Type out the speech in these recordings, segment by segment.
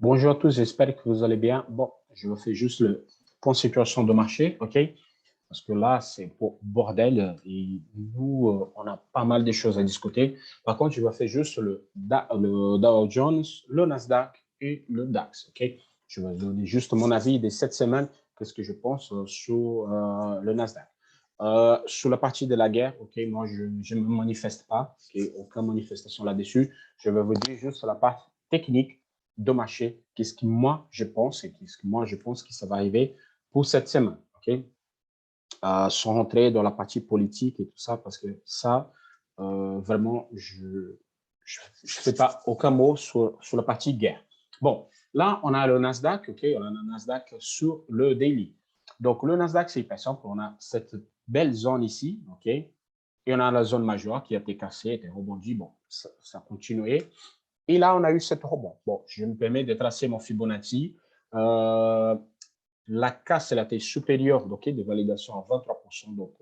Bonjour à tous, j'espère que vous allez bien. Bon, je vous fais juste le point de situation de marché, OK? Parce que là, c'est pour bordel et nous, on a pas mal de choses à discuter. Par contre, je vais faire juste le Dow Jones, le Nasdaq et le DAX, OK? Je vais donner juste mon avis de cette semaine, qu'est-ce que je pense sur le Nasdaq. Sur la partie de la guerre, OK, moi, je ne me manifeste pas, OK, aucune manifestation là-dessus. Je vais vous dire juste la partie technique de marché, qu'est-ce que moi je pense et qu'est-ce que moi je pense que ça va arriver pour cette semaine, ok? Sans rentrer dans la partie politique et tout ça, parce que ça, vraiment, je fais pas aucun mot sur la partie guerre. Bon, là, on a le Nasdaq, ok? On a le Nasdaq sur le daily. Donc, le Nasdaq, c'est hyper simple. On a cette belle zone ici, ok? Et on a la zone majeure qui a été cassée, a été rebondie. Bon, ça a continué. Et là, on a eu cette rebond. Bon, je me permets de tracer mon Fibonacci. La casse, elle a été supérieure, donc, de validation à 23%. Donc,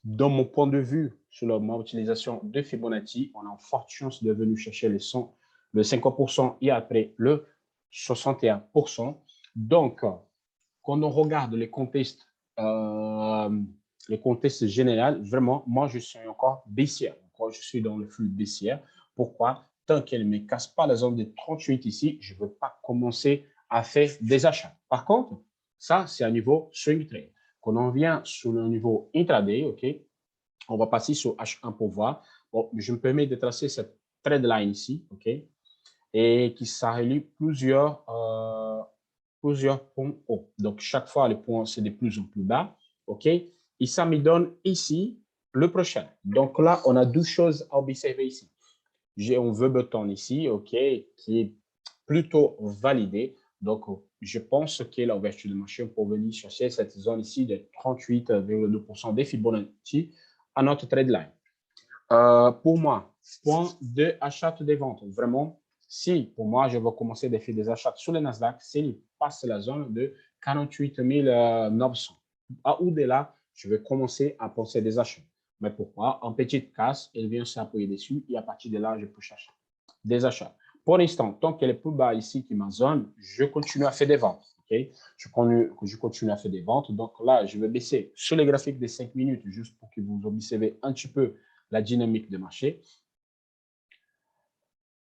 dans mon point de vue, sur ma utilisation de Fibonacci, on a en forte chance de venir chercher le 50% et après le 61%. Donc, quand on regarde les contextes généraux, vraiment, moi, je suis encore baissière. Encore, je suis dans le flux baissière. Pourquoi? Tant qu'elle ne me casse pas la zone de 38 ici, je ne veux pas commencer à faire des achats. Par contre, ça, c'est un niveau swing trade. Quand on vient sur le niveau intraday, OK, on va passer sur H1 pour voir. Bon, je me permets de tracer cette trade line ici, OK, et qui s'allie plusieurs points hauts. Donc, chaque fois, les points, c'est de plus en plus bas. OK? Et ça me donne ici le prochain. Donc là, on a deux choses à observer ici. J'ai un V-button ici, OK, qui est plutôt validé. Donc, je pense que l'ouverture du marché pour venir chercher cette zone ici de 38,2% des Fibonacci à notre trade line. Pour moi, point de achat des ventes. Vraiment, si pour moi, je vais commencer à faire des achats sur le Nasdaq, s'il passe la zone de 48 900. Au-delà, je vais commencer à penser des achats. Mais pourquoi? En petite casse, elle vient s'appuyer dessus et à partir de là, je peux chercher des achats. Pour l'instant, tant qu'elle est plus bas ici que ma zone, je continue à faire des ventes. Okay? Je continue à faire des ventes. Donc là, je vais baisser sur les graphiques de 5 minutes juste pour que vous observez un petit peu la dynamique de marché.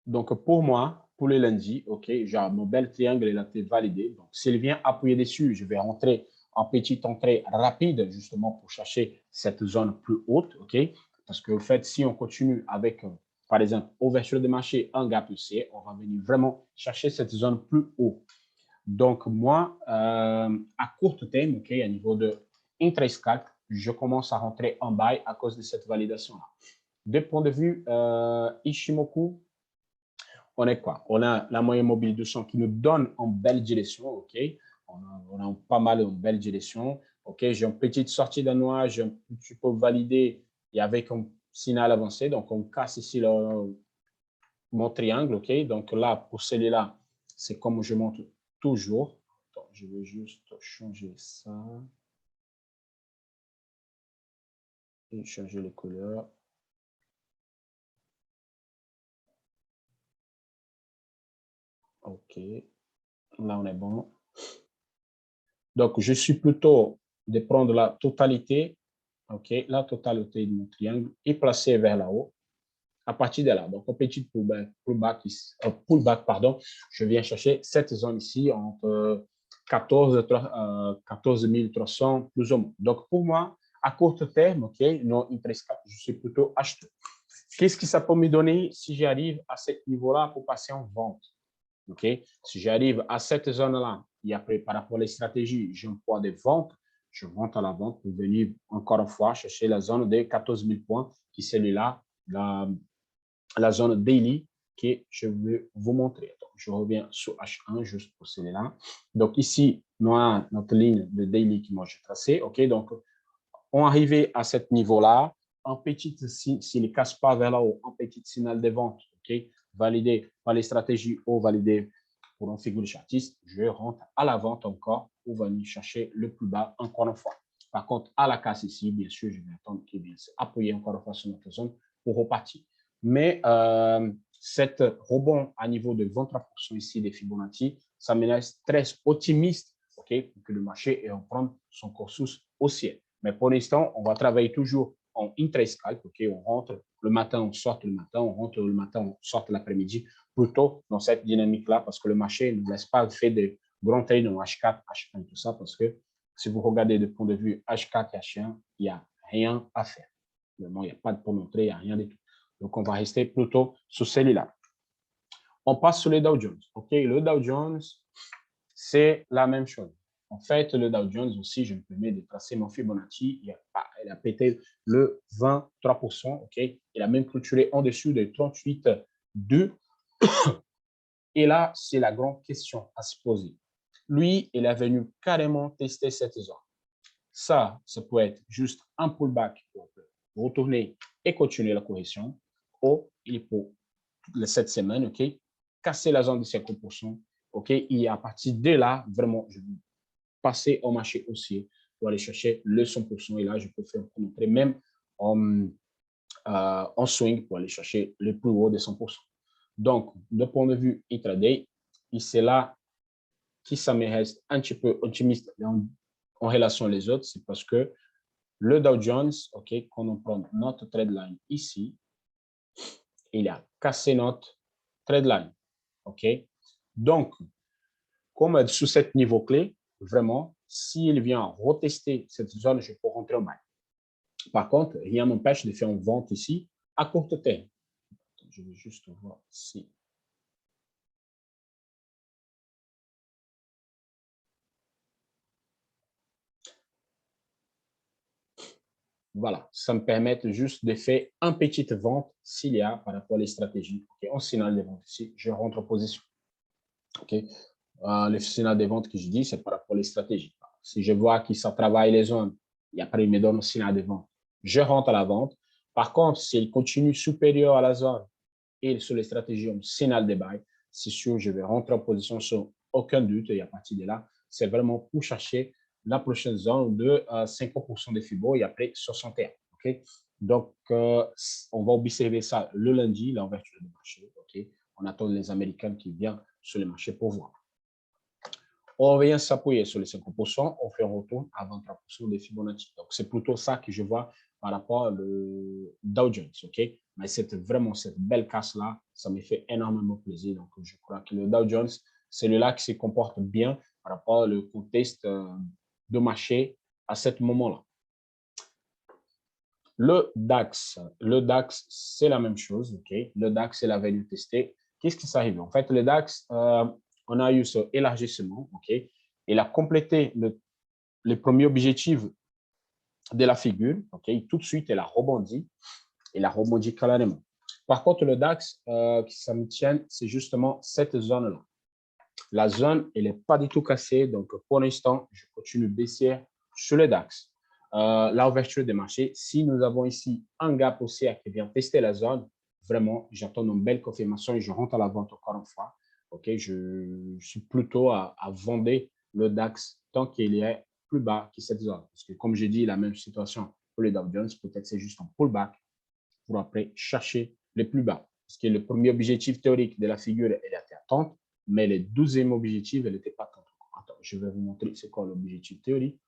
Donc, pour moi, pour le lundi, OK, j'ai mon bel triangle, il a été validé. Donc, s'il vient appuyer dessus, je vais rentrer en petite entrée rapide, justement, pour chercher cette zone plus haute, OK? Parce que, en fait, si on continue avec, par exemple, ouverture de marché, un gap haussier, on va venir vraiment chercher cette zone plus haut. Donc, moi, à court terme, OK, à niveau de interest calc, je commence à rentrer en buy à cause de cette validation-là. De point de vue Ishimoku, on est quoi? On a la moyenne mobile 200 qui nous donne en belle direction, OK? On a pas mal en belle direction, OK? J'ai une petite sortie d'un noir, j'ai un petit peu validé et avec un signal avancé. Donc, on casse ici mon triangle, OK? Donc là, pour celui-là, c'est comme je montre toujours. Attends, je vais juste changer ça et changer les couleurs. OK. Là, on est bon. Donc, je suis plutôt de prendre la totalité, OK, la totalité de mon triangle et placer vers là-haut. À partir de là, donc, un petit pullback, pardon, je viens chercher cette zone ici entre 14 300 plus ou moins. Donc, pour moi, à court terme, OK, non, je suis plutôt acheteur. Qu'est-ce que ça peut me donner si j'arrive à ce niveau-là pour passer en vente? OK? Si j'arrive à cette zone-là, et après, par rapport aux stratégies, j'ai un poids de vente, je vente à la vente pour venir encore une fois chercher la zone de 14 000 points, qui est celui-là, la zone daily que je veux vous montrer. Donc, je reviens sur H1 juste pour celui-là. Donc, ici, on a notre ligne de daily que moi j'ai tracée. OK? Donc, on arrive à ce niveau-là, un petit signe, s'il ne casse pas vers là-haut, un petit signal de vente, OK, validé par les stratégies ou validé pour un figure chartiste, je rentre à la vente encore pour venir chercher le plus bas encore une fois. Par contre, à la casse ici, bien sûr, je vais attendre qu'il vienne s'appuyer encore une fois sur notre zone pour repartir. Mais cette rebond à niveau de 23% ici des Fibonacci, ça me laisse très optimiste, OK, pour que le marché reprenne son cursus haussier. Mais pour l'instant, on va travailler toujours en intra-scalp, OK, on rentre le matin, on sort le matin, on rentre le matin, on sort l'après-midi, plutôt dans cette dynamique-là, parce que le marché ne laisse pas faire de grands trades en H4, H1, tout ça, parce que si vous regardez du point de vue H4 et H1, il n'y a rien à faire. Vraiment, il n'y a pas de point d'entrée, il n'y a rien du tout. Donc, on va rester plutôt sur celui-là. On passe sur le Dow Jones. OK, le Dow Jones, c'est la même chose. En fait, le Dow Jones aussi, je me permets de tracer mon Fibonacci. Il a pété le 23%. OK, il a même clôturé en dessous de 38,2. Et là, c'est la grande question à se poser. Lui, il est venu carrément tester cette zone. Ça peut être juste un pullback pour retourner et continuer la correction. Ou il peut, cette semaine, OK, casser la zone de 50%. OK, et à partir de là, vraiment, je vais passer au marché haussier pour aller chercher le 100%. Et là, je peux faire montrer même en swing pour aller chercher le plus haut de 100%. Donc, de point de vue intraday, c'est là qui ça me reste un petit peu optimiste en relation les autres, c'est parce que le Dow Jones, OK, quand on prend notre trade line ici, il a cassé notre trade line. OK? Donc, comme sous ce niveau clé, vraiment, s'il vient retester cette zone, je peux rentrer en bail. Par contre, rien ne m'empêche de faire une vente ici à court terme. Je vais juste voir ici. Voilà, ça me permet juste de faire une petite vente s'il y a par rapport aux stratégies. Okay, on signale les ventes ici, je rentre en position. Okay. Le signal des ventes que je dis, c'est par rapport aux stratégies. Si je vois que ça travaille les zones, et après il me donne un signal de vente, je rentre à la vente. Par contre, s'il continue supérieur à la zone et sur les stratégies, on signal de buy, c'est sûr, je vais rentrer en position sans aucun doute. Et à partir de là, c'est vraiment pour chercher la prochaine zone de 50% des Fibo et après 61. Okay? Donc, on va observer ça le lundi, l'ouverture du marché. Okay? On attend les Américains qui viennent sur le marché pour voir. On vient s'appuyer sur les 50%, on fait un retour à 23% des Fibonacci. Donc, c'est plutôt ça que je vois par rapport au Dow Jones, OK? Mais c'est vraiment cette belle casse-là, ça me fait énormément plaisir. Donc, je crois que le Dow Jones, c'est le là qui se comporte bien par rapport au contexte de marché à ce moment-là. Le DAX, c'est la même chose, OK? Le DAX, c'est la value testée. Qu'est-ce qui s'arrive? En fait, le DAX, on a eu ce élargissement, OK? Il a complété le premier objectif de la figure, OK? Tout de suite, elle a rebondi. Elle a rebondi carrément. Par contre, le DAX, qui ça me tient, c'est justement cette zone-là. La zone, elle n'est pas du tout cassée. Donc, pour l'instant, je continue baissière sur le DAX. L'ouverture des marchés, si nous avons ici un gap haussier qui vient tester la zone, vraiment, j'attends une belle confirmation et je rentre à la vente encore une fois. OK, je suis plutôt à vendre le DAX tant qu'il est plus bas que cette zone. Parce que comme j'ai dit, la même situation pour le Dow Jones, peut-être c'est juste un pullback pour après chercher les plus bas. Parce que le premier objectif théorique de la figure, elle était attente, mais le 12e objectif, elle n'était pas attente. Attends, je vais vous montrer c'est quoi l'objectif théorique.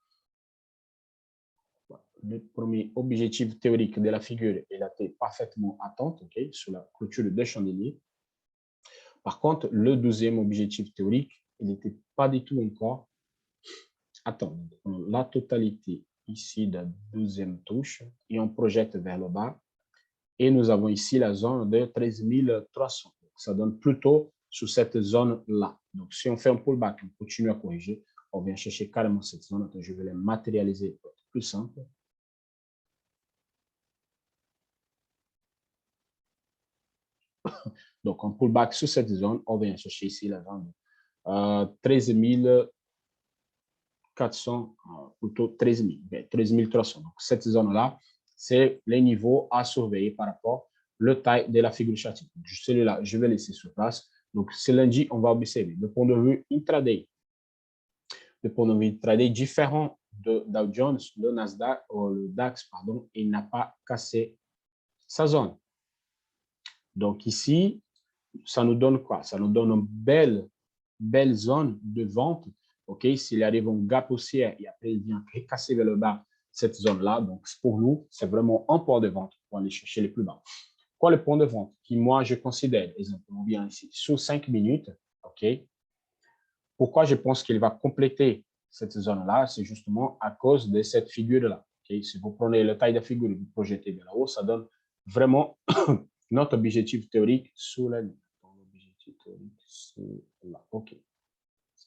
Le premier objectif théorique de la figure, elle était parfaitement attente, okay, sur la clôture de chandelier. Par contre, le 12e objectif théorique, il n'était pas du tout encore attend. La totalité ici de la 12e touche et on projette vers le bas. Et nous avons ici la zone de 13 300. Ça donne plutôt sur cette zone-là. Donc, si on fait un pullback, on continue à corriger, on vient chercher carrément cette zone. Je vais la matérialiser pour être plus simple. Donc, on pullback sur cette zone, on vient chercher ici la zone de 13 400, plutôt 13 300. Donc, cette zone-là, c'est les niveaux à surveiller par rapport le taille de la figure chartique. Celui-là, je vais laisser sur place. Donc, ce lundi, on va observer. De point de vue intraday, de point de vue intraday différent de Dow Jones, le Nasdaq, ou le DAX, pardon, il n'a pas cassé sa zone. Donc, ici, ça nous donne quoi? Ça nous donne une belle zone de vente. OK? S'il arrive un gap haussier et après, il vient casser vers le bas cette zone-là. Donc, pour nous, c'est vraiment un point de vente pour aller chercher les plus bas. Quoi le point de vente qui, moi, je considère, exemple, on vient ici, sous 5 minutes, OK? Pourquoi je pense qu'il va compléter cette zone-là? C'est justement à cause de cette figure-là. Okay? Si vous prenez la taille de figure et vous projetez vers là-haut, ça donne vraiment notre objectif théorique sous la ligne. L'objectif théorique, c'est là. OK.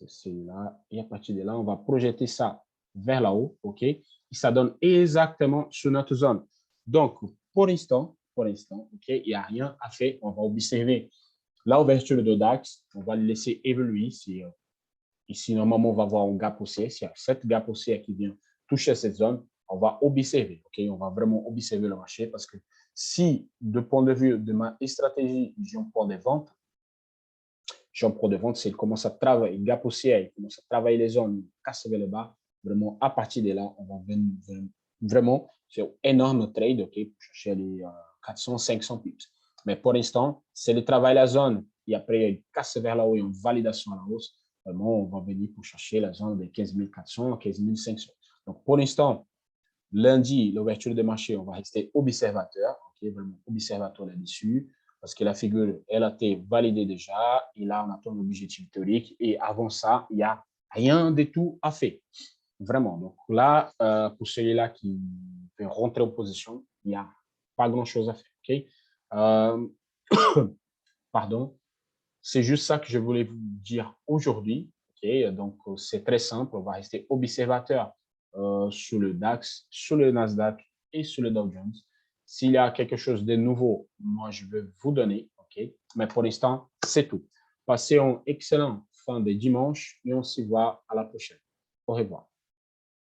C'est là. Et à partir de là, on va projeter ça vers là-haut. OK. Et ça donne exactement sur notre zone. Donc, pour l'instant, OK, il n'y a rien à faire. On va observer l'ouverture de DAX. On va le laisser évoluer. Ici, normalement, on va voir un gap haussier. S'il y a cette gap haussier qui vient toucher cette zone, on va observer. Okay? On va vraiment observer le marché parce que si, de point de vue de ma stratégie, j'ai un point de vente, s'il commence à travailler, gap haussier, il commence à travailler les zones, casse vers le bas, vraiment, à partir de là, on va vraiment faire un énorme trade, OK, pour chercher les 400, 500 pips. Mais pour l'instant, c'est le travail la zone. Et après, il casse vers là-haut, il y a une validation à la hausse. Vraiment, on va venir pour chercher la zone de 15 400, 15 500. Donc, pour l'instant, lundi, l'ouverture de marché, on va rester observateur, okay, vraiment observateur là-dessus, parce que la figure, elle a été validée déjà, et là, on attend l'objectif théorique, et avant ça, il n'y a rien de tout à faire. Vraiment. Donc là, pour celui-là qui veut rentrer en position, il n'y a pas grand-chose à faire. Okay? Pardon. C'est juste ça que je voulais vous dire aujourd'hui. Okay? Donc, c'est très simple. On va rester observateur sur le DAX, sur le Nasdaq et sur le Dow Jones. S'il y a quelque chose de nouveau, moi, je vais vous donner. Okay? Mais pour l'instant, c'est tout. Passez un excellent fin de dimanche et on se voit à la prochaine. Au revoir.